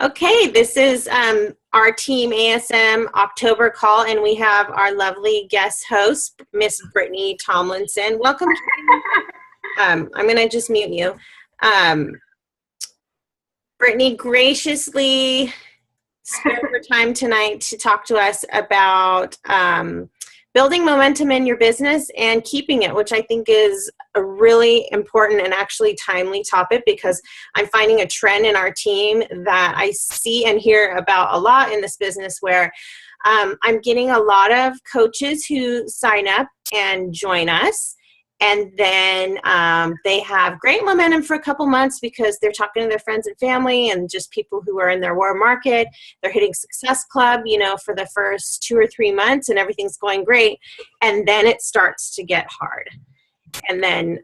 Okay, this is our team ASM October call, and we have our lovely guest host, Miss Brittany Tomlinson. Welcome. I'm going to just mute you. Brittany graciously spared her time tonight to talk to us about building momentum in your business and keeping it, which I think is a really important and actually timely topic, because I'm finding a trend in our team that I see and hear about a lot in this business, where I'm getting a lot of coaches who sign up and join us. And then they have great momentum for a couple months because they're talking to their friends and family and just people who are in their warm market. They're hitting Success Club, for the first 2 or 3 months, and everything's going great. And then it starts to get hard. And then,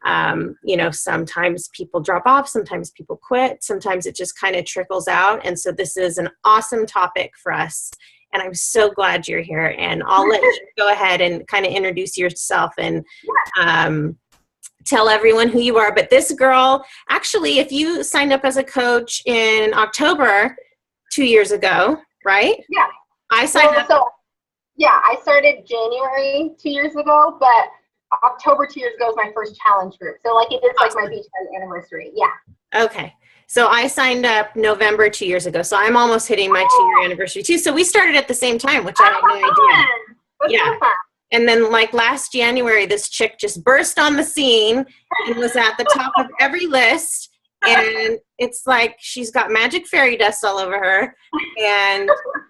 sometimes people drop off, sometimes people quit, sometimes it just kind of trickles out. And so this is an awesome topic for us. And I'm so glad you're here. And I'll let you go ahead and kind of introduce yourself and tell everyone who you are. But this girl, actually, if you signed up as a coach in October 2 years ago, right? Yeah. I signed up. I started January 2 years ago, but October 2 years ago was my first challenge group. So it is like my beachhead anniversary. Yeah. Okay. So I signed up November 2 years ago. So I'm almost hitting my 2-year anniversary too. So we started at the same time, which I had no idea. That's so fun. And then last January, this chick just burst on the scene and was at the top of every list. And it's like she's got magic fairy dust all over her. And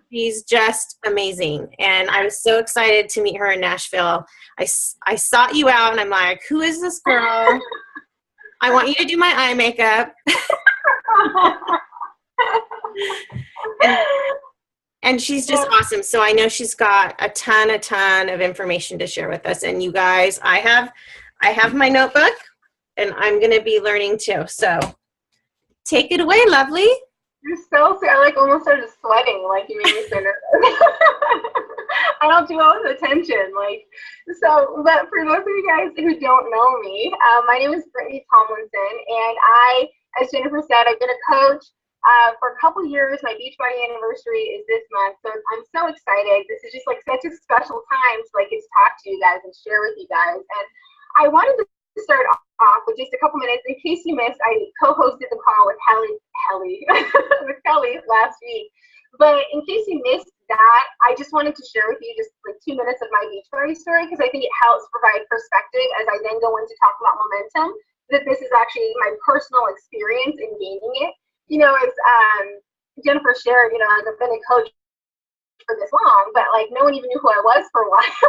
she's just amazing. And I was so excited to meet her in Nashville. I sought you out and I'm like, who is this girl? I want you to do my eye makeup. and she's just awesome. So I know she's got a ton of information to share with us. And you guys, I have my notebook and I'm going to be learning too. So take it away, lovely. You're so sweet. I almost started sweating. You made me so nervous. I don't do well with attention. But for those of you guys who don't know me, my name is Brittany Tomlinson, and I, as Jennifer said, I've been a coach for a couple years. My Beachbody anniversary is this month, so I'm so excited. This is just such a special time to get to talk to you guys and share with you guys. And I wanted to start off with just a couple minutes. In case you missed, I co-hosted the call with with Kelly last week. But in case you missed that, I just wanted to share with you just 2 minutes of my Beachbody story, because I think it helps provide perspective as I then go in to talk about momentum, that this is actually my personal experience in gaining it. As Jennifer shared, I've been a coach for this long, but no one even knew who I was for a while.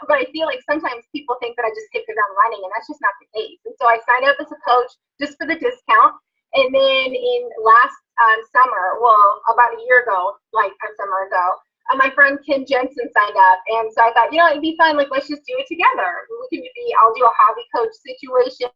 But I feel sometimes people think that I just hit the ground running, and that's just not the case. And so I signed up as a coach just for the discount. And then in last summer, about a year ago, a summer ago, my friend Kim Jensen signed up. And so I thought, it'd be fun. Let's just do it together. I'll do a hobby coach situation.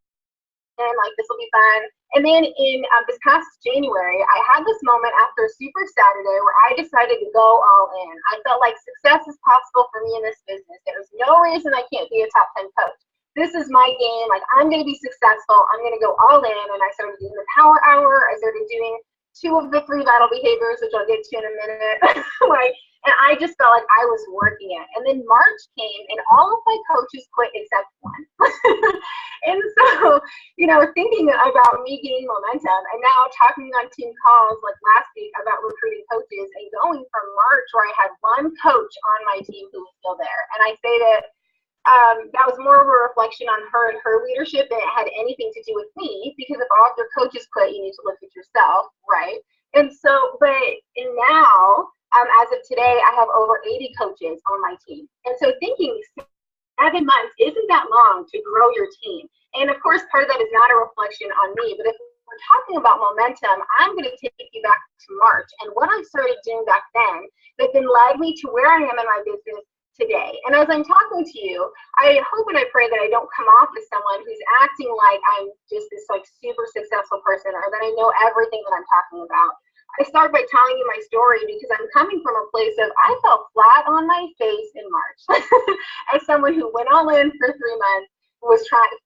And this will be fun. And then in this past January, I had this moment after a Super Saturday where I decided to go all in. I felt like success is possible for me in this business. There's no reason I can't be a top 10 coach. This is my game. I'm going to be successful. I'm going to go all in. And I started doing the power hour. I started doing 2 of the 3 battle behaviors, which I'll get to in a minute. And I just felt like I was working it. And then March came, and all of my coaches quit except one. And so, thinking about me gaining momentum, and now talking on team calls last week about recruiting coaches, and going from March where I had one coach on my team who was still there. And I say that that was more of a reflection on her and her leadership than it had anything to do with me, because if all of your coaches quit, you need to look at yourself, right? And so, now, as of today, I have over 80 coaches on my team. And so thinking 7 months isn't that long to grow your team. And of course, part of that is not a reflection on me, but if we're talking about momentum, I'm going to take you back to March and what I started doing back then that then led me to where I am in my business today. And as I'm talking to you, I hope and I pray that I don't come off as someone who's acting like I'm just this super successful person, or that I know everything that I'm talking about. I start by telling you my story because I'm coming from a place of I fell flat on my face in March as someone who went all in for 3 months,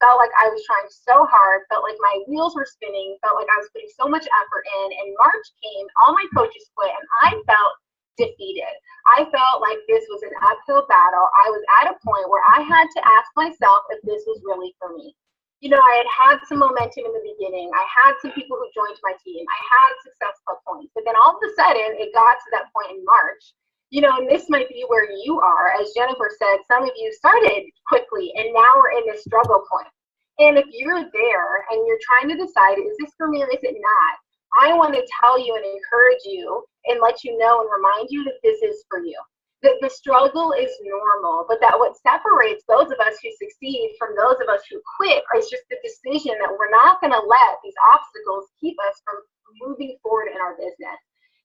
felt like I was trying so hard, felt like my wheels were spinning, felt like I was putting so much effort in, and March came, all my coaches quit, and I felt defeated. I felt like this was an uphill battle. I was at a point where I had to ask myself if this was really for me. You know, I had some momentum in the beginning. I had some people who joined my team. I had successful points. But then all of a sudden, it got to that point in March. You know, and this might be where you are. As Jennifer said, some of you started quickly, and now we're in this struggle point. And if you're there and you're trying to decide, is this for me or is it not? I want to tell you and encourage you and let you know and remind you that this is for you. That the struggle is normal, but that what separates those of us who succeed from those of us who quit is just the decision that we're not going to let these obstacles keep us from moving forward in our business.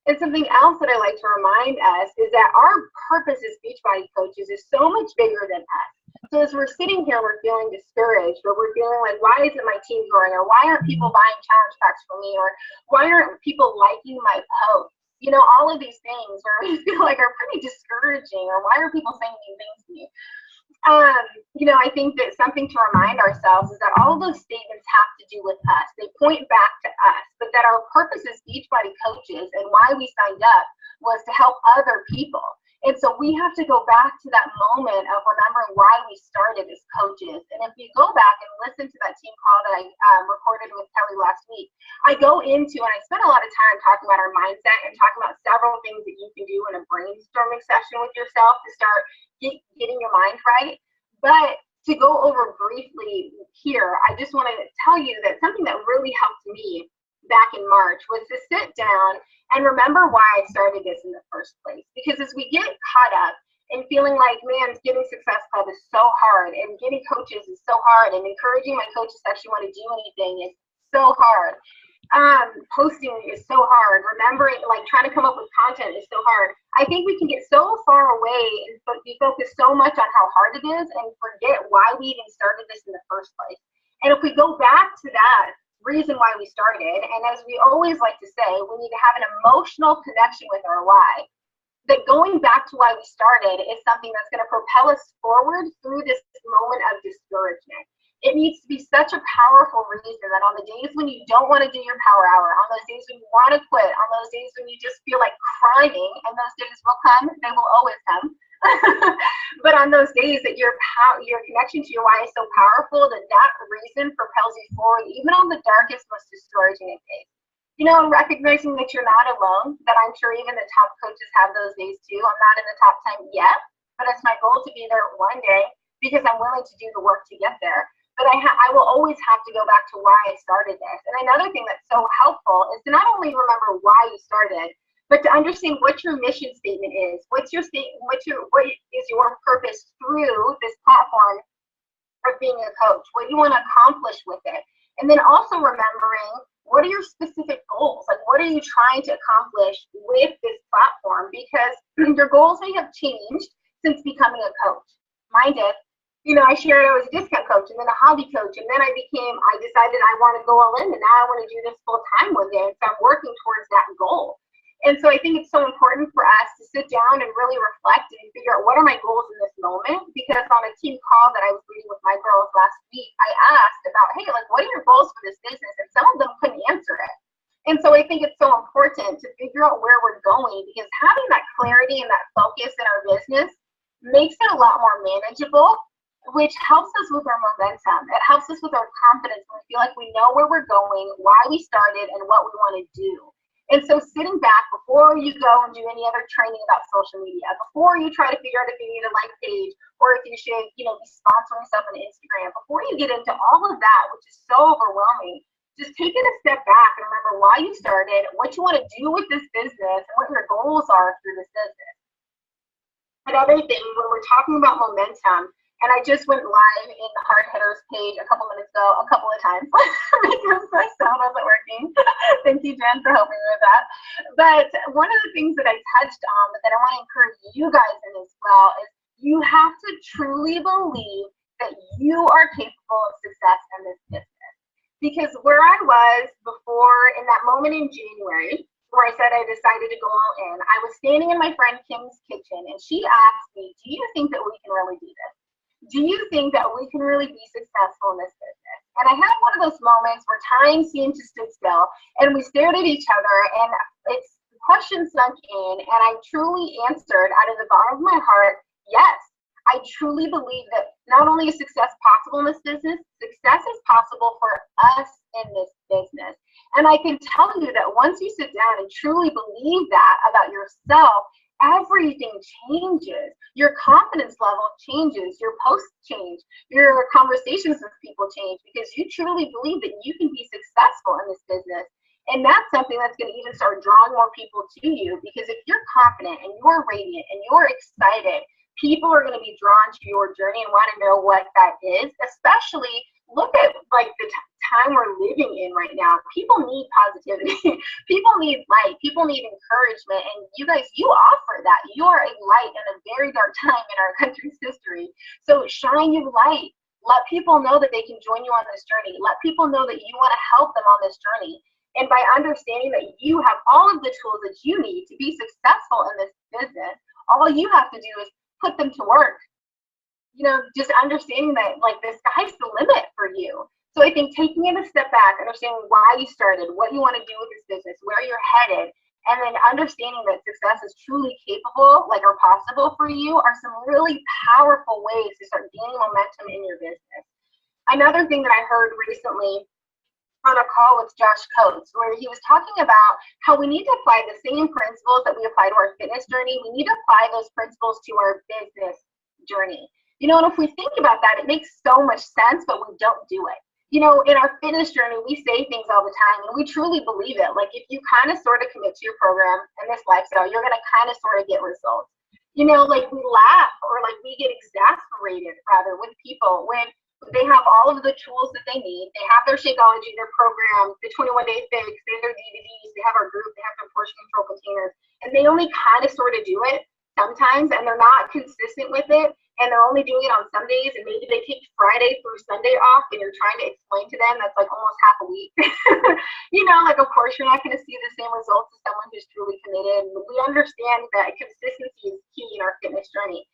And something else that I like to remind us is that our purpose as Beachbody coaches is so much bigger than us. So as we're sitting here, we're feeling discouraged, or we're feeling like, why isn't my team growing? Or why aren't people buying challenge packs from me? Or why aren't people liking my post? You know, all of these things where we feel like are pretty discouraging, or why are people saying these things to me? You know, I think that something to remind ourselves is that all of those statements have to do with us. They point back to us, but that our purpose as Beachbody coaches and why we signed up was to help other people. And so we have to go back to that moment of remembering why we started as coaches. And if you go back and listen to that team call that I recorded with Kelly last week, I go into, and I spent a lot of time talking about our mindset and talking about several things that you can do in a brainstorming session with yourself to start getting your mind right. But to go over briefly here, I just want to tell you that something that really helped me back in March was to sit down and remember why I started this in the first place. Because as we get caught up in feeling like, man, getting Success Club is so hard, and getting coaches is so hard, and encouraging my coaches to actually want to do anything is so hard. Posting is so hard. Remembering, like, trying to come up with content is so hard. I think we can get so far away and be focused so much on how hard it is and forget why we even started this in the first place. And if we go back to that reason why we started, and as we always like to say, we need to have an emotional connection with our why. That going back to why we started is something that's going to propel us forward through this moment of discouragement. It needs to be such a powerful reason that on the days when you don't want to do your power hour, on those days when you want to quit, on those days when you just feel like crying, and those days will come, they will always come. But on those days that your connection to your why is so powerful that reason propels you forward, even on the darkest, most discouraging of days. You know, recognizing that you're not alone, that I'm sure even the top coaches have those days too. I'm not in the top 10 yet, but it's my goal to be there one day because I'm willing to do the work to get there. But I will always have to go back to why I started this. And another thing that's so helpful is to not only remember why you started, but to understand what your mission statement is. What is your purpose through this platform of being a coach? What do you want to accomplish with it? And then also remembering, what are your specific goals? Like, what are you trying to accomplish with this platform? Because your goals may have changed since becoming a coach. Mine did. You know, I shared I was a discount coach and then a hobby coach, and then I decided I want to go all in, and now I want to do this full time one day. And so I'm working towards that goal. And so I think it's so important for us to sit down and really reflect and figure out what are my goals in this moment. Because on a team call that I was leading with my girls last week, I asked about, hey, like, what are your goals for this business? And some of them couldn't answer it. And so I think it's so important to figure out where we're going, because having that clarity and that focus in our business makes it a lot more manageable, which helps us with our momentum. It helps us with our confidence when we feel like we know where we're going, why we started, and what we want to do. And so sitting back before you go and do any other training about social media, before you try to figure out if you need a like page or if you should, be sponsoring stuff on Instagram, before you get into all of that, which is so overwhelming, just taking a step back and remember why you started, what you want to do with this business, and what your goals are through this business. Another thing, when we're talking about momentum, and I just went live in the Hard Hitters page a couple minutes ago, a couple of times, because my sound wasn't working. Thank you, Jen, for helping me with that. But one of the things that I touched on, but that I want to encourage you guys in as well, is you have to truly believe that you are capable of success in this business. Because where I was before, in that moment in January, where I said I decided to go all in, I was standing in my friend Kim's kitchen, and she asked me, do you think that we can really do this? do you think that we can really be successful in this business? And I had one of those moments where time seemed to sit still, and we stared at each other, and the question sunk in, and I truly answered out of the bottom of my heart, yes. I truly believe that not only is success possible in this business, success is possible for us in this business. And I can tell you that once you sit down and truly believe that about yourself, everything changes. Your confidence level changes, your posts change, your conversations with people change, because you truly believe that you can be successful in this business. And that's something that's going to even start drawing more people to you, because if you're confident and you're radiant and you're excited, people are going to be drawn to your journey and want to know what that is. Especially look at like the time we're living in right now. People need positivity. People need light. People need encouragement. And you guys, you offer that. You are a light in a very dark time in our country's history. So shine your light. Let people know that they can join you on this journey. Let people know that you want to help them on this journey. And by understanding that you have all of the tools that you need to be successful in this business, all you have to do is put them to work. You know, just understanding that like the sky's the limit for you. So I think taking it a step back, understanding why you started, what you want to do with this business, where you're headed, and then understanding that success is truly capable, like or possible for you, are some really powerful ways to start gaining momentum in your business. Another thing that I heard recently on a call with Josh Coates, where he was talking about how we need to apply the same principles that we apply to our fitness journey. We need to apply those principles to our business journey. You know, and if we think about that, it makes so much sense, but we don't do it. You know, in our fitness journey, we say things all the time, and we truly believe it. Like, if you kind of sort of commit to your program and this lifestyle, you're going to kind of sort of get results. You know, like we laugh or like we get exasperated rather with people when they have all of the tools that they need. They have their Shakeology, their program, the 21-day fix, they have their DVDs, they have our group, they have their portion control containers, and they only kind of sort of do it sometimes, and they're not consistent with it, and they're only doing it on some days, and maybe they take Friday through Sunday off, and you're trying to explain to them that's like almost half a week. You know, like of course you're not going to see the same results as someone who's truly committed. We understand that consistency is key in our fitness journey.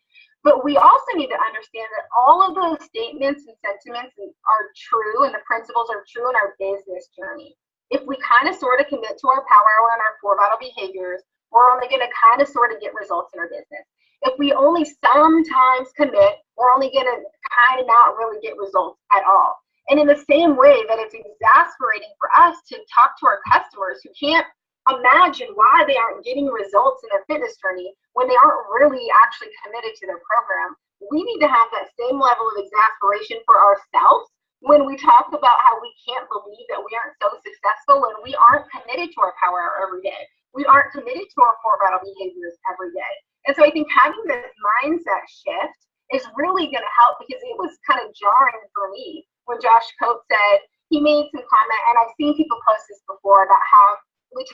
But we also need to understand that all of those statements and sentiments are true, and the principles are true in our business journey. If we kind of sort of commit to our power hour and our 4 vital behaviors, we're only going to kind of sort of get results in our business. If we only sometimes commit, we're only going to kind of not really get results at all. And in the same way that it's exasperating for us to talk to our customers who can't imagine why they aren't getting results in their fitness journey when they aren't really actually committed to their program, we need to have that same level of exasperation for ourselves when we talk about how we can't believe that we aren't so successful when we aren't committed to our power hour every day. We aren't committed to our 4 vital behaviors every day. And so I think having this mindset shift is really going to help, because it was kind of jarring for me when Josh Coates said, he made some comment, and I've seen people post this before about how we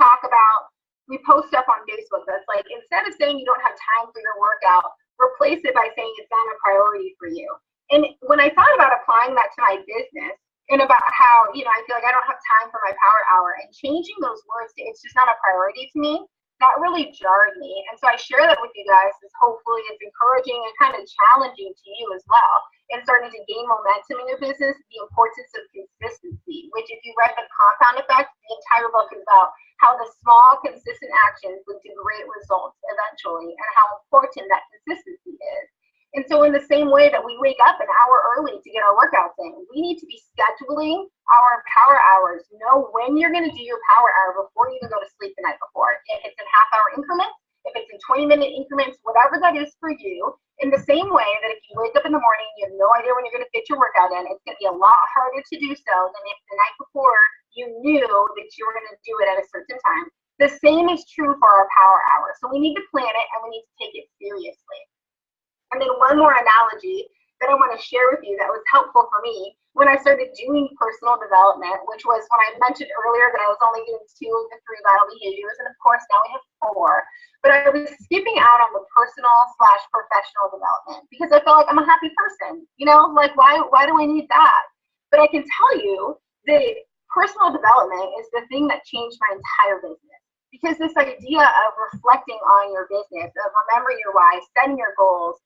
post stuff on Facebook that's like, instead of saying you don't have time for your workout, replace it by saying it's not a priority for you. And when I thought about applying that to my business and about how, you know, I feel like I don't have time for my power hour, and changing those words to it's just not a priority to me, that really jarred me. And so I share that with you guys, as hopefully it's encouraging and kind of challenging to you as well, and starting to gain momentum in your business, the importance of consistency, which if you read The Compound Effect, the entire book is about how the small, consistent actions lead to great results eventually, and how important that consistency is. And so in the same way that we wake up an hour early to get our workouts in, we need to be scheduling our power hours. Know when you're going to do your power hour before you even go to sleep the night before. If it's in half-hour increments, if it's in 20-minute increments, whatever that is for you. In the same way that if you wake up in the morning, you have no idea when you're going to fit your workout in, it's going to be a lot harder to do so than if the night before you knew that you were going to do it at a certain time. The same is true for our power hour. So we need to plan it, and we need to take it seriously. And then one more analogy that I want to share with you that was helpful for me when I started doing personal development, which was when I mentioned earlier that I was only doing 2 of the 3 vital behaviors, and of course now we have 4. But I was skipping out on the personal/professional development because I felt like I'm a happy person. You know, like why do I need that? But I can tell you that personal development is the thing that changed my entire business. Because this idea of reflecting on your business, of remembering your why, setting your goals,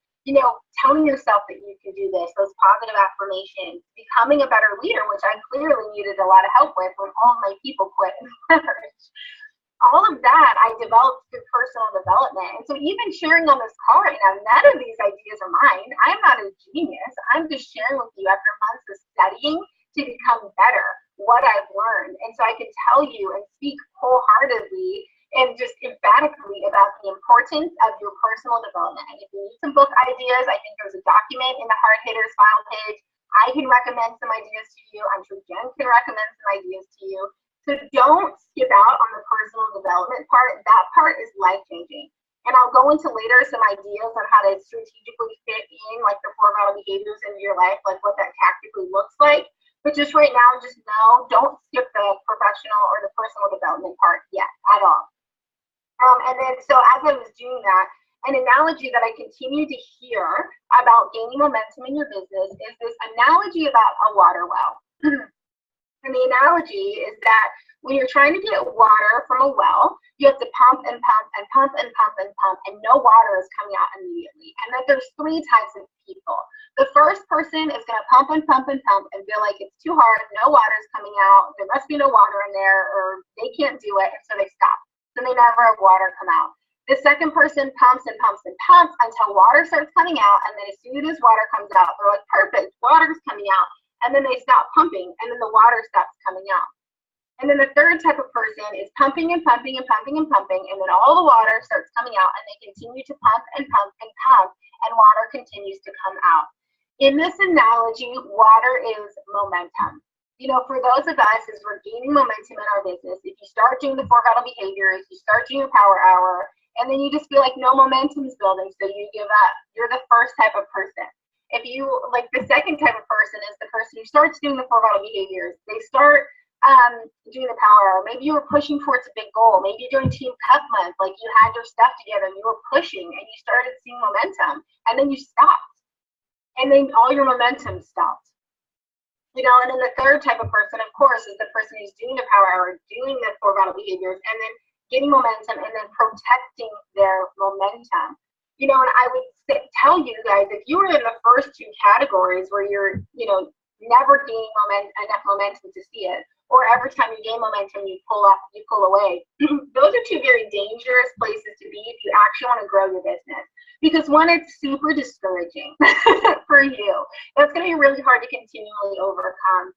telling yourself that you can do this, those positive affirmations, becoming a better leader, which I clearly needed a lot of help with when all of my people quit in marriage. All of that I developed through personal development. And so even sharing on this call right now, none of these ideas are mine. I'm not a genius. I'm just sharing with you after months of studying to become better, what I've learned. And so I can tell you and speak wholeheartedly and just emphatically about the importance of your personal development. And if you need some book ideas, I think there's a document in the Hard Hitters file page. I can recommend some ideas to you. I'm sure Jen can recommend some ideas to you. So don't skip out on the personal development part. That part is life-changing. And I'll go into later some ideas on how to strategically fit in like the 4 vital behaviors into your life, like what that tactically looks like. But just right now, just know, don't skip the professional or the personal development part yet at all. And then so as I was doing that, an analogy that I continue to hear about gaining momentum in your business is this analogy about a water well. And the analogy is that when you're trying to get water from a well, you have to pump and pump and pump and pump and pump, and no water is coming out immediately. And that there's 3 types of people. The first person is going to pump and pump and pump and feel like it's too hard, no water is coming out, there must be no water in there, or they can't do it, and so they stop. So they never have water come out. The second person pumps and pumps and pumps until water starts coming out, and then as soon as water comes out, they're like, perfect, water's coming out. And then they stop pumping, and then the water stops coming out. And then the third type of person is pumping and pumping and pumping and pumping, and then all the water starts coming out, and they continue to pump and pump and pump, and water continues to come out. In this analogy, water is momentum. For those of us, as we're gaining momentum in our business, if you start doing the 4 vital behaviors, you start doing your power hour, and then you just feel like no momentum is building, so you give up. You're the first type of person. If you, like the second type of person is the person who starts doing the 4 vital behaviors. They start doing the power hour. Maybe you were pushing towards a big goal. Maybe you're doing Team Cup month, like you had your stuff together and you were pushing and you started seeing momentum, and then you stopped. And then all your momentum stopped. And then the third type of person, of course, is the person who's doing the power hour, doing the 4 vital behaviors, and then getting momentum and then protecting their momentum. And I would tell you guys, if you were in the first 2 categories where you're, never gaining enough momentum to see it, or every time you gain momentum, you pull away, those are 2 very dangerous places to be if you actually want to grow your business. Because 1, it's super discouraging for you. That's going to be really hard to continually overcome.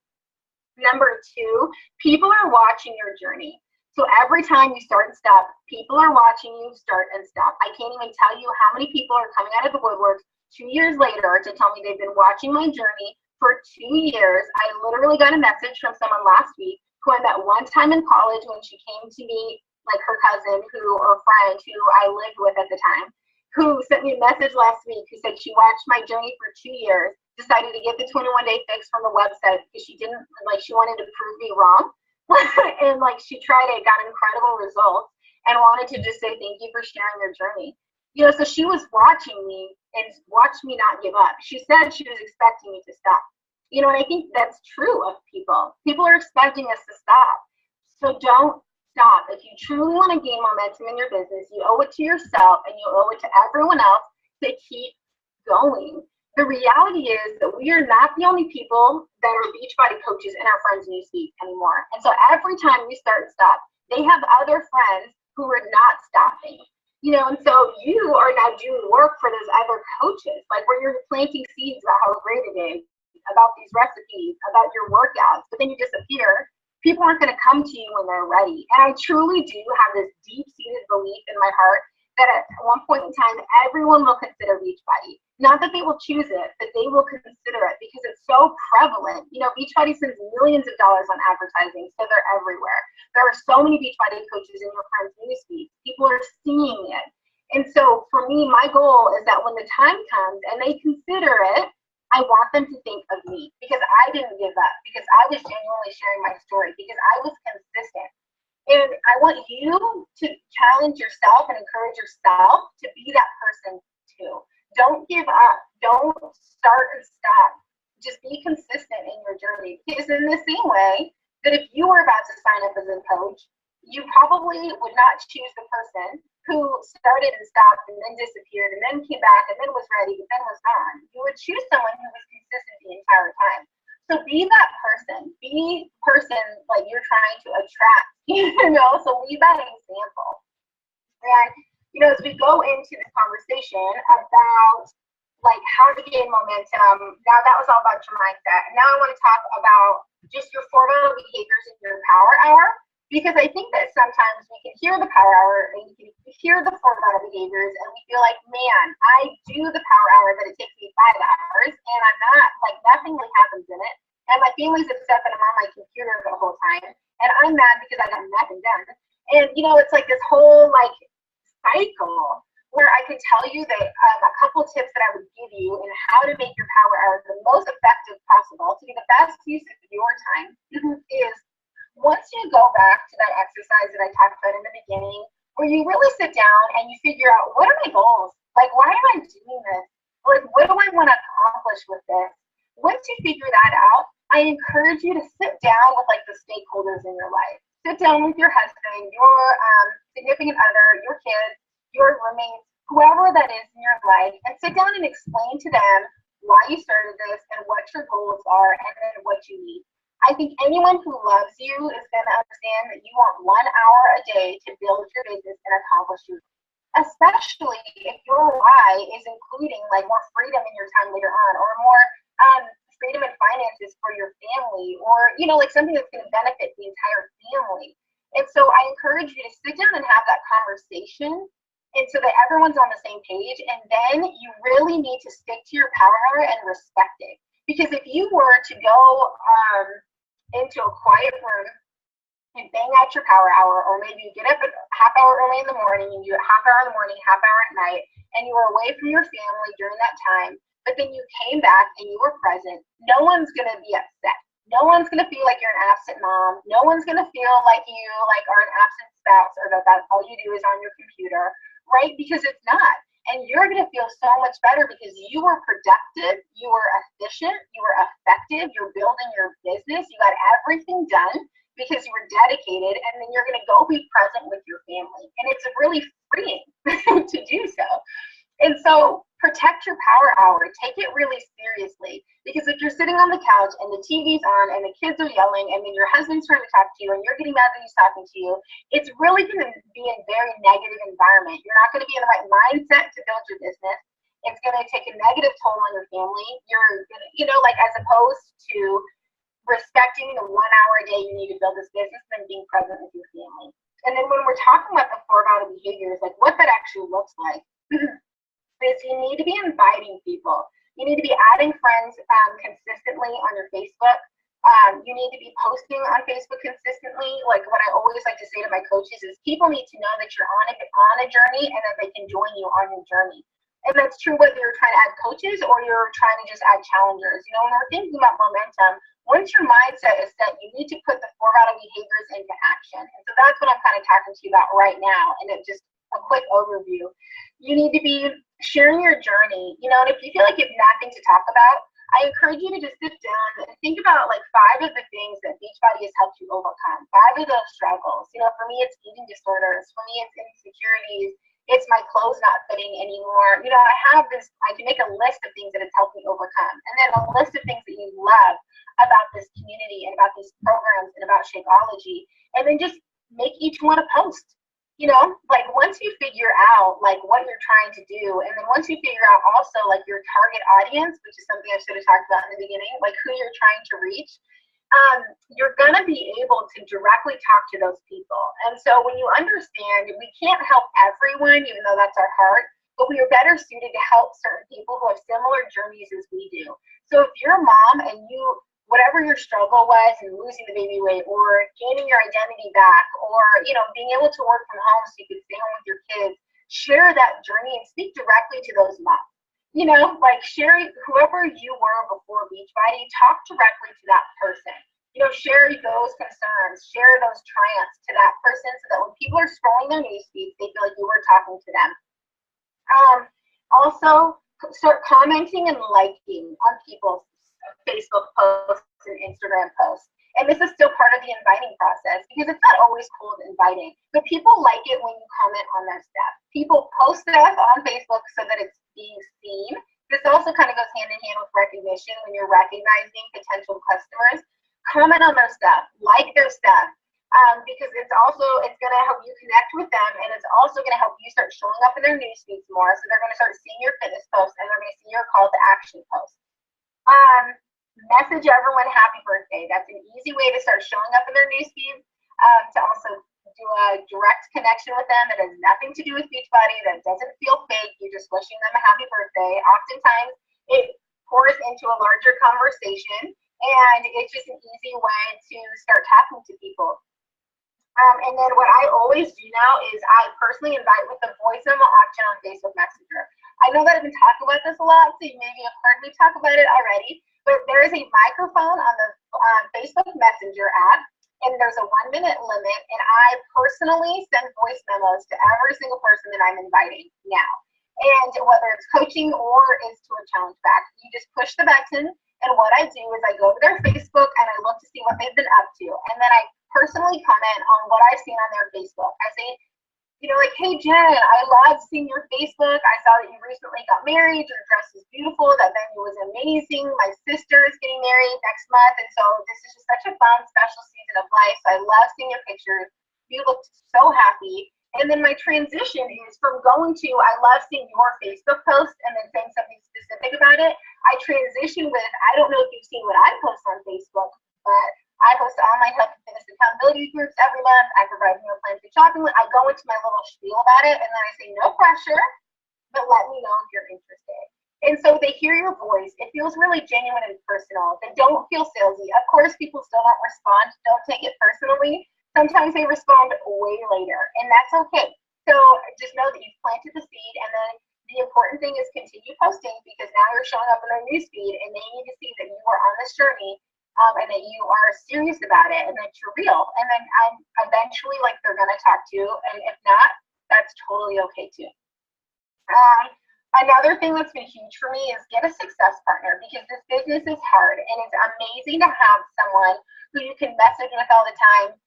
Number 2, people are watching your journey. So every time you start and stop, people are watching you start and stop. I can't even tell you how many people are coming out of the woodworks 2 years later to tell me they've been watching my journey for 2 years. I literally got a message from someone last week who I met one time in college when she came to me, like her cousin or friend who I lived with at the time, who sent me a message last week who said she watched my journey for 2 years, decided to get the 21-day fix from the website because she wanted to prove me wrong. And she tried it, got incredible results, and wanted to just say thank you for sharing your journey. So she was watching me and watched me not give up. She said she was expecting me to stop. And I think that's true of people. People are expecting us to stop. So don't stop. If you truly want to gain momentum in your business, you owe it to yourself and you owe it to everyone else to keep going. The reality is that we are not the only people that are Beachbody coaches in our friends' newsfeed anymore. And so every time we start and stop, they have other friends who are not stopping. And so you are now doing work for those other coaches, like where you're planting seeds about how great it is, about these recipes, about your workouts, but then you disappear. People aren't going to come to you when they're ready. And I truly do have this deep-seated belief in my heart that at one point in time, everyone will consider Beachbody. Not that they will choose it, but they will consider it because it's so prevalent. Beachbody spends millions of dollars on advertising, so they're everywhere. There are so many Beachbody coaches in your friends' newsfeed. People are seeing it. And so for me, my goal is that when the time comes and they consider it, I want them to think of me because I didn't give up, because I was genuinely sharing my story, because I was consistent. And I want you to challenge yourself and encourage yourself to be that person too. Don't give up. Don't start and stop. Just be consistent in your journey. Because in the same way that if you were about to sign up as a coach you probably would not choose the person who started and stopped and then disappeared and then came back and then was ready but then was gone. You would choose someone who was consistent the entire time. So be that person. Be person like you're trying to attract, so lead that example. And, as we go into this conversation about like how to gain momentum, now that was all about your mindset. Now I want to talk about just your 4 vital behaviors in your power hour, because I think that sometimes we can hear the power hour and we can hear the 4 vital behaviors and we feel like, man, I do the power hour, but it takes me 5 hours and I'm not, like, nothing really happens in it. And my family's upset that I'm on my computer the whole time. And I'm mad because I got nothing done. And, it's like this whole, like, cycle where I could tell you that a couple tips that I would give you in how to make your power hour the most effective possible to be the best use of your time is once you go back to that exercise that I talked about in the beginning, where you really sit down and you figure out, what are my goals? Like, why am I doing this? Like, what do I want to accomplish with this? Once you figure that out, I encourage you to sit down with like the stakeholders in your life. Sit down with your husband, your significant other, your kids, your roommates, whoever that is in your life, and sit down and explain to them why you started this and what your goals are and then what you need. I think anyone who loves you is going to understand that you want 1 hour a day to build your business and accomplish your goals, especially if your why is including like more freedom in your time later on, or more freedom in finances for your family, or like something that's going to benefit the entire family. And so I encourage you to sit down and have that conversation, and so that everyone's on the same page. And then you really need to stick to your power hour and respect it, because if you were to go into a quiet room and bang out your power hour, or maybe you get up a half hour early in the morning and you do a half hour in the morning, half hour at night, and you were away from your family during that time, but then you came back and you were present, no one's going to be upset. No one's going to feel like you're an absent mom. No one's going to feel like you are an absent spouse, or that all you do is on your computer, right? Because it's not. And you're going to feel so much better because you were productive, you were efficient, you were effective, you're building your business, you got everything done because you were dedicated, and then you're going to go be present with your family. And it's really freeing to do so. And so protect your power hour. Take it really seriously, because if you're sitting on the couch and the TV's on and the kids are yelling and then your husband's trying to talk to you and you're getting mad that he's talking to you, it's really going to be a very negative environment. You're not going to be in the right mindset to build your business. It's going to take a negative toll on your family. You're going to, like, as opposed to respecting the 1 hour a day you need to build this business and being present with your family. And then when we're talking about the 4 vital behaviors, like what that actually looks like, is you need to be inviting people. You need to be adding friends consistently on your Facebook. You need to be posting on Facebook consistently. Like what I always like to say to my coaches is people need to know that you're on a journey and that they can join you on your journey. And that's true whether you're trying to add coaches or you're trying to just add challengers. When we're thinking about momentum, once your mindset is set, you need to put the 4 vital behaviors into action. And so that's what I'm kind of talking to you about right now. And it just a quick overview. You need to be sharing your journey, and if you feel like you have nothing to talk about, I encourage you to just sit down and think about like 5 of the things that Beachbody has helped you overcome, 5 of those struggles. For me, it's eating disorders. For me, it's insecurities. It's my clothes not fitting anymore. I can make a list of things that it's helped me overcome, and then a list of things that you love about this community and about these programs and about Shakeology, and then just make each one a post. Like once you figure out like what you're trying to do, and then once you figure out also like your target audience, which is something I should have talked about in the beginning, like who you're trying to reach, you're going to be able to directly talk to those people. And so when you understand we can't help everyone, even though that's our heart, but we are better suited to help certain people who have similar journeys as we do. So if you're a mom and whatever your struggle was in losing the baby weight or gaining your identity back, or being able to work from home so you could stay home with your kids, share that journey and speak directly to those moms. Like share whoever you were before Beachbody, talk directly to that person. Share those concerns, share those triumphs to that person, so that when people are scrolling their news feeds, they feel like you were talking to them. Also, start commenting and liking on people's Facebook posts and Instagram posts. And this is still part of the inviting process because it's not always cold inviting, but people like it when you comment on their stuff. People post stuff on Facebook so that it's being seen. This also kind of goes hand in hand with recognition when you're recognizing potential customers. Comment on their stuff, like their stuff, because it's going to help you connect with them, and it's also going to help you start showing up in their news feeds more. So they're going to start seeing your fitness posts, and they're going to see your call to action posts. Message everyone happy birthday. That's an easy way to start showing up in their news feeds. To also do a direct connection with them that has nothing to do with Beachbody, that doesn't feel fake. You're just wishing them a happy birthday. Oftentimes, it pours into a larger conversation, and it's just an easy way to start talking to people. And then what I always do now is I personally invite with the voice memo option on Facebook Messenger. I know that I've been talking about this a lot, so you maybe have heard me talk about it already, but there is a microphone on the Facebook Messenger app, and there's a 1-minute limit, and I personally send voice memos to every single person that I'm inviting now. And whether it's coaching or is to a challenge back, you just push the button, and what I do is I go to their Facebook and I look to see what they've been up to, and then I personally comment on what I've seen on their Facebook. I say, like, hey Jen, I love seeing your Facebook. I saw that you recently got married. Your dress is beautiful. That venue was amazing. My sister is getting married next month, and so this is just such a fun, special season of life. So I love seeing your pictures. You looked so happy. And then my transition is from going to, I love seeing your Facebook post, and then saying something specific about it. I transition with, I don't know if you've seen what I post on Facebook, but I host online health and fitness accountability groups every month. I provide meal plans and shopping. I go into my little spiel about it, and then I say, no pressure, but let me know if you're interested. And so they hear your voice. It feels really genuine and personal. They don't feel salesy. Of course, people still don't respond. Don't take it personally. Sometimes they respond way later, and that's okay. So just know that you've planted the seed, and then the important thing is continue posting, because now you're showing up in their newsfeed, and they need to see that you are on this journey. And that you are serious about it, and that you're real, and then eventually, like, they're gonna talk to you, and if not, that's totally okay too. Another thing that's been huge for me is get a success partner, because this business is hard, and it's amazing to have someone who you can message with all the time,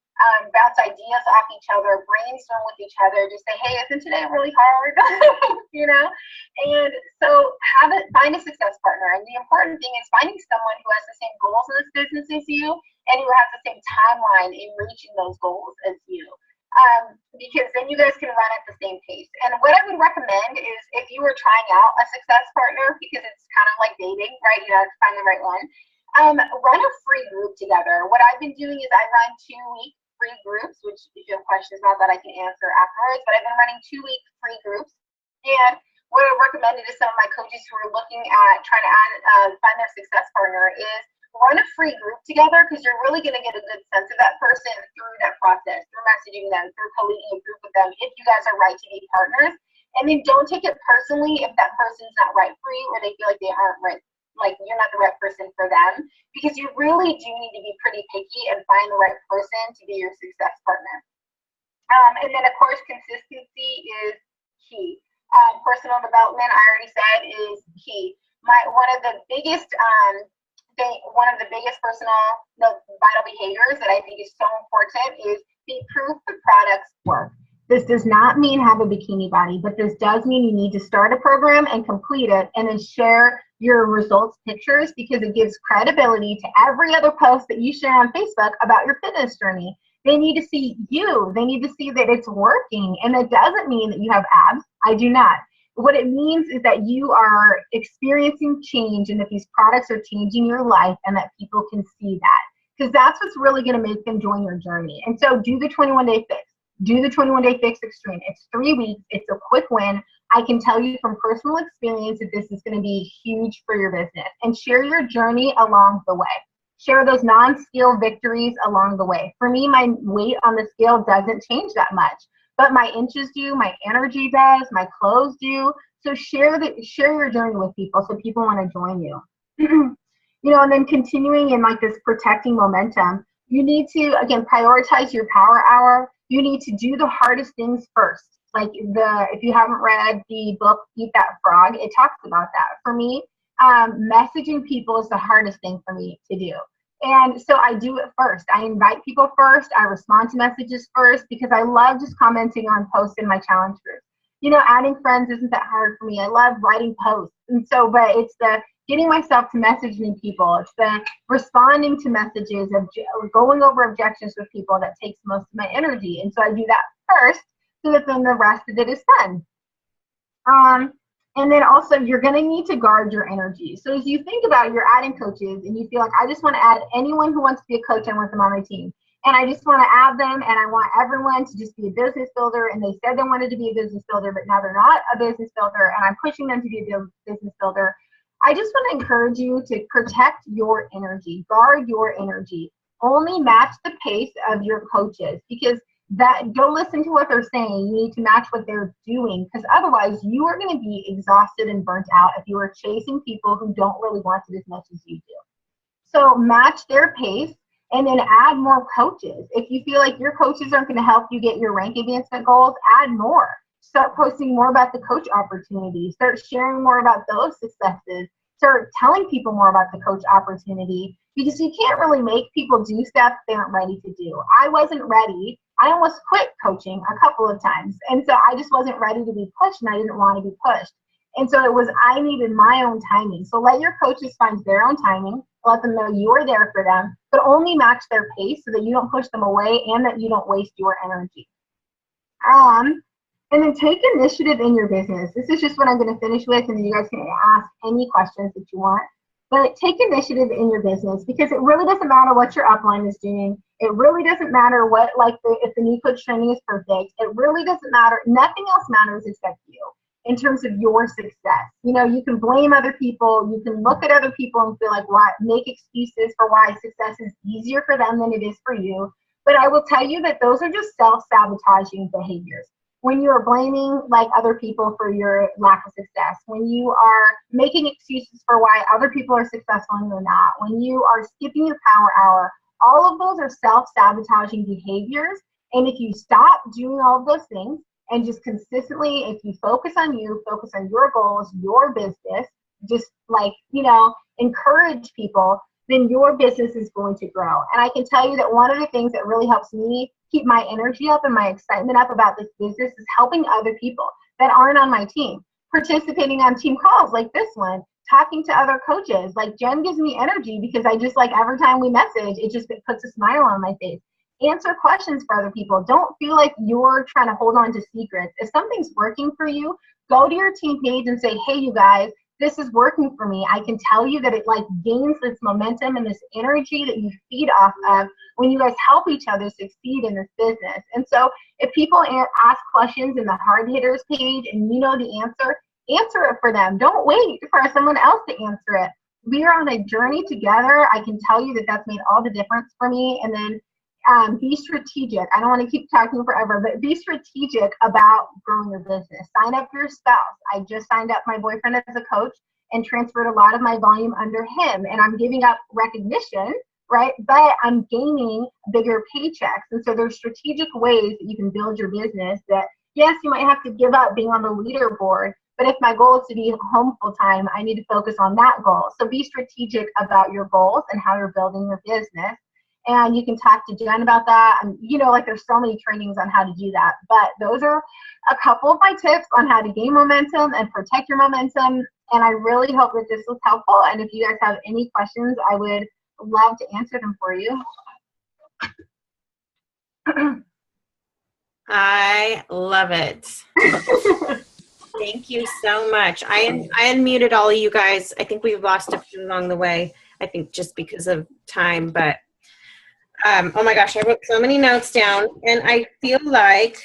bounce ideas off each other, brainstorm with each other, just say, hey, isn't today really hard? And so find a success partner. And the important thing is finding someone who has the same goals in this business as you, and who has the same timeline in reaching those goals as you. Because then you guys can run at the same pace. And what I would recommend is, if you were trying out a success partner, because it's kind of like dating, right? You have to find the right one. Run a free group together. What I've been doing is I run 2-week free groups, which if you have questions about that, I can answer afterwards. But I've been running 2-week free groups. And what I recommended to some of my coaches who are looking at trying to find their success partner is run a free group together, because you're really going to get a good sense of that person through that process, through messaging them, through co-leading a group with them, if you guys are right to be partners. And then don't take it personally if that person's not right for you, or they feel like they aren't right, like you're not the right person for them, because you really do need to be pretty picky and find the right person to be your success partner. And then, of course, consistency is key. Personal development, I already said, is key. One of the biggest personal vital behaviors that I think is so important is be proof the products work. This does not mean have a bikini body, but this does mean you need to start a program and complete it, and then share your results pictures, because it gives credibility to every other post that you share on Facebook about your fitness journey. They need to see you. They need to see that it's working. And it doesn't mean that you have abs. I do not. What it means is that you are experiencing change, and that these products are changing your life, and that people can see that. Because that's what's really going to make them join your journey. And so do the 21-day fix. Do the 21-day fix extreme. It's 3 weeks. It's a quick win. I can tell you from personal experience that this is going to be huge for your business. And share your journey along the way. Share those non-scale victories along the way. For me, my weight on the scale doesn't change that much, but my inches do, my energy does, my clothes do. So share your journey with people, so people want to join you. And then continuing in like this protecting momentum, you need to, again, prioritize your power hour. You need to do the hardest things first. Like if you haven't read the book, Eat That Frog, it talks about that. For me, messaging people is the hardest thing for me to do. And so I do it first. I invite people first. I respond to messages first because I love just commenting on posts in my challenge group. You know, adding friends isn't that hard for me. I love writing posts. And so, but it's the getting myself to messaging people. It's the responding to messages, of going over objections with people that takes most of my energy. And so I do that first so that then the rest of it is fun. And then also you're going to need to guard your energy. So as you think about you're adding coaches and you feel like, I just want to add anyone who wants to be a coach, I want them on my team. And I just want to add them, and I want everyone to just be a business builder. And they said they wanted to be a business builder, but now they're not a business builder, and I'm pushing them to be a business builder. I just want to encourage you to protect your energy, guard your energy. Only match the pace of your coaches, because go listen to what they're saying. You need to match what they're doing, because otherwise you are going to be exhausted and burnt out if you are chasing people who don't really want it as much as you do. So match their pace. And then add more coaches. If you feel like your coaches aren't going to help you get your rank advancement goals, add more. Start posting more about the coach opportunity. Start sharing more about those successes. Start telling people more about the coach opportunity, because you can't really make people do stuff they aren't ready to do. I wasn't ready. I almost quit coaching a couple of times. And so I just wasn't ready to be pushed, and I didn't want to be pushed. And so I needed my own timing. So let your coaches find their own timing. Let them know you are there for them, but only match their pace so that you don't push them away and that you don't waste your energy. And then take initiative in your business. This is just what I'm going to finish with, and then you guys can ask any questions that you want. But take initiative in your business, because it really doesn't matter what your upline is doing. It really doesn't matter what, if the new coach training is perfect. It really doesn't matter. Nothing else matters except you. In terms of your success. You know, you can blame other people, you can look at other people and feel like make excuses for why success is easier for them than it is for you. But I will tell you that those are just self-sabotaging behaviors. When you are blaming other people for your lack of success, when you are making excuses for why other people are successful and you're not, when you are skipping your power hour, all of those are self-sabotaging behaviors. And if you stop doing all of those things, and just consistently, if you focus on your goals, your business, just encourage people, then your business is going to grow. And I can tell you that one of the things that really helps me keep my energy up and my excitement up about this business is helping other people that aren't on my team, participating on team calls like this one, talking to other coaches. Like Jen gives me energy because I just every time we message, it puts a smile on my face. Answer questions for other people. Don't feel like you're trying to hold on to secrets. If something's working for you, go to your team page and say, hey, you guys, this is working for me. I can tell you that it gains this momentum and this energy that you feed off of when you guys help each other succeed in this business. And so if people ask questions in the hard hitters page and you know the answer it for them. Don't wait for someone else to answer it. We are on a journey together. I can tell you that that's made all the difference for me. And then be strategic. I don't want to keep talking forever, but be strategic about growing your business. Sign up for your spouse. I just signed up my boyfriend as a coach and transferred a lot of my volume under him. And I'm giving up recognition, right? But I'm gaining bigger paychecks. And so there's strategic ways that you can build your business that, yes, you might have to give up being on the leaderboard, but if my goal is to be home full time, I need to focus on that goal. So be strategic about your goals and how you're building your business. And you can talk to Jen about that. And there's so many trainings on how to do that. But those are a couple of my tips on how to gain momentum and protect your momentum. And I really hope that this was helpful. And if you guys have any questions, I would love to answer them for you. I love it. Thank you so much. I unmuted all of you guys. I think we've lost a few along the way. I think just because of time, but oh my gosh, I wrote so many notes down, and I feel like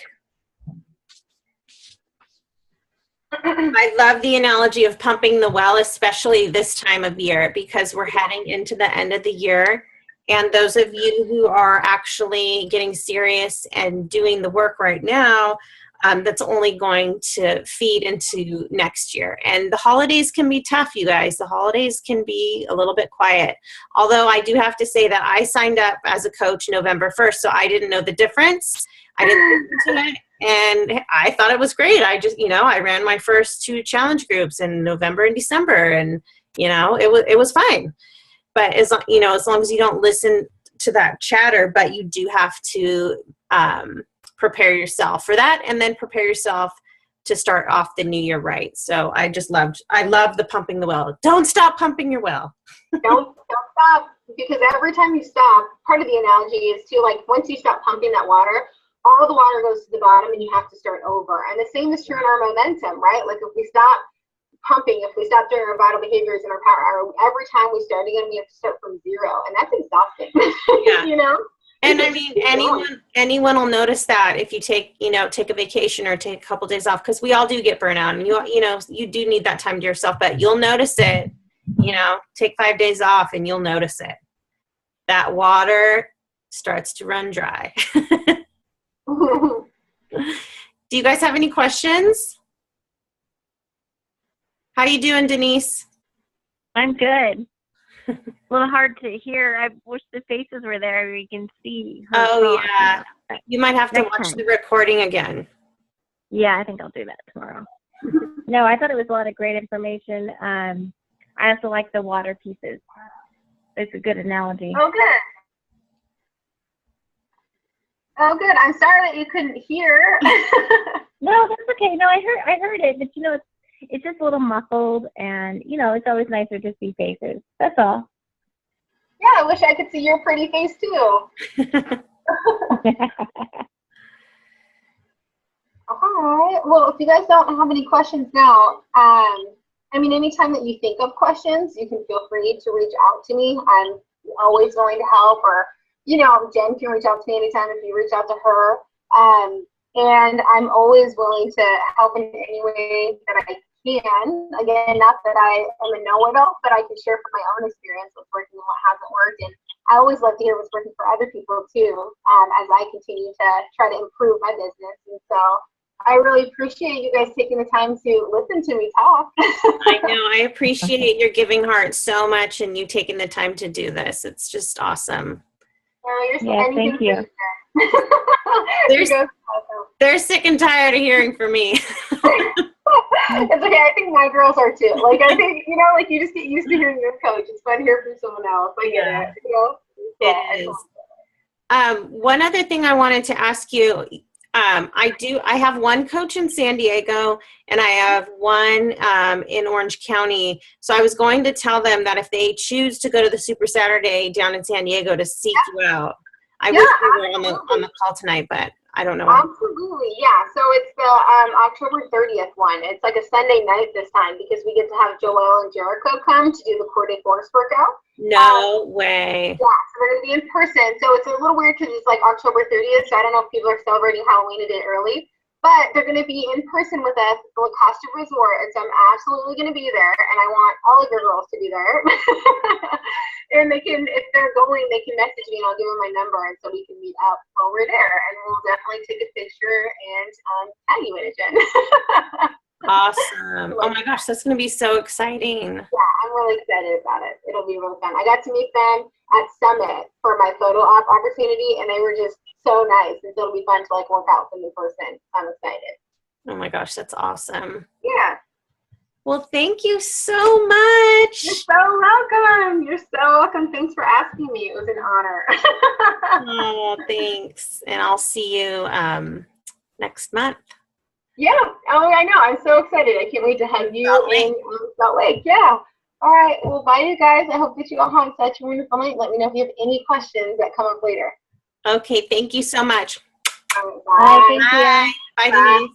I love the analogy of pumping the well, especially this time of year, because we're heading into the end of the year. And those of you who are actually getting serious and doing the work right now, that's only going to feed into next year. And the holidays can be tough, you guys. The holidays can be a little bit quiet. Although I do have to say that I signed up as a coach November 1st, so I didn't know the difference. I didn't listen to it, and I thought it was great. I just, I ran my first 2 challenge groups in November and December, and, it was fine. but as long as you don't listen to that chatter, but you do have to prepare yourself for that, and then prepare yourself to start off the new year right. So I love the pumping the well. Don't stop pumping your well. Don't stop, because every time you stop, part of the analogy is to, like, once you stop pumping that water, all the water goes to the bottom and you have to start over. And the same is true in our momentum, right? Like, if we stop pumping, if we stop doing our vital behaviors and our power, every time we start again, we have to start from zero. And that's exhausting. Yeah. You know? And I mean, anyone will notice that if you take a vacation or take a couple days off, because we all do get burnout, and you do need that time to yourself, but you'll notice it. Take 5 days off and you'll notice it. That water starts to run dry. Do you guys have any questions? How you doing, Denise? I'm good. A little hard to hear. I wish the faces were there where you can see her talk. Yeah. You might have to watch the recording again. Yeah, I think I'll do that tomorrow. No, I thought it was a lot of great information. I also like the water pieces. It's a good analogy. Oh, good. Oh, good. I'm sorry that you couldn't hear. No, that's okay. No, I heard it, but it's just a little muffled, and it's always nicer to see faces. That's all. Yeah, I wish I could see your pretty face too. All right. Well, if you guys don't have any questions now, anytime that you think of questions, you can feel free to reach out to me. I'm always willing to help, or Jen can reach out to me anytime if you reach out to her. And I'm always willing to help in any way that I can. Again, not that I am a know-it-all, but I can share from my own experience what's working and what hasn't worked. And I always love to hear what's working for other people too, as I continue to try to improve my business. And so I really appreciate you guys taking the time to listen to me talk. I know. I appreciate your giving heart so much, and you taking the time to do this. It's just awesome. Thank you. They're sick and tired of hearing from me. It's okay. I think my girls are too. Like, I think, you just get used to hearing your coach. It's fun to hear from someone else. I get it. It is. One other thing I wanted to ask you, I have one coach in San Diego, and I have one in Orange County. So I was going to tell them that if they choose to go to the Super Saturday down in San Diego to seek you out. I wish we were on the call tonight, but I don't know. Absolutely, yeah. So it's the October 30th one. It's like a Sunday night this time, because we get to have Joelle and Jericho come to do the Core Day Force workout. No way. Yeah, so they're going to be in person. So it's a little weird because it's like October 30th, so I don't know if people are celebrating Halloween a day early. But they're going to be in person with us at the La Costa Resort, and so I'm absolutely going to be there, and I want all of your girls to be there. And they can, if they're going, they can message me, and I'll give them my number, and so we can meet up while we're there, and we'll definitely take a picture and tag you in it, Jen. Awesome. Oh my gosh, that's going to be so exciting. Yeah, I'm really excited about it. It'll be really fun. I got to meet them at Summit for my photo op opportunity, and they were just so nice, and so it'll be fun to work out with them in person. I'm excited. Oh my gosh, that's awesome. Yeah. Well, thank you so much. You're so welcome. You're so welcome. Thanks for asking me. It was an honor. Oh, thanks. And I'll see you next month. Yeah. Oh, I know. I'm so excited. I can't wait to have you in Salt Lake. Yeah. All right. Well, bye, you guys. I hope that you all have such a wonderful night. Let me know if you have any questions that come up later. Okay. Thank you so much. Bye. Thank you. Bye, Denise.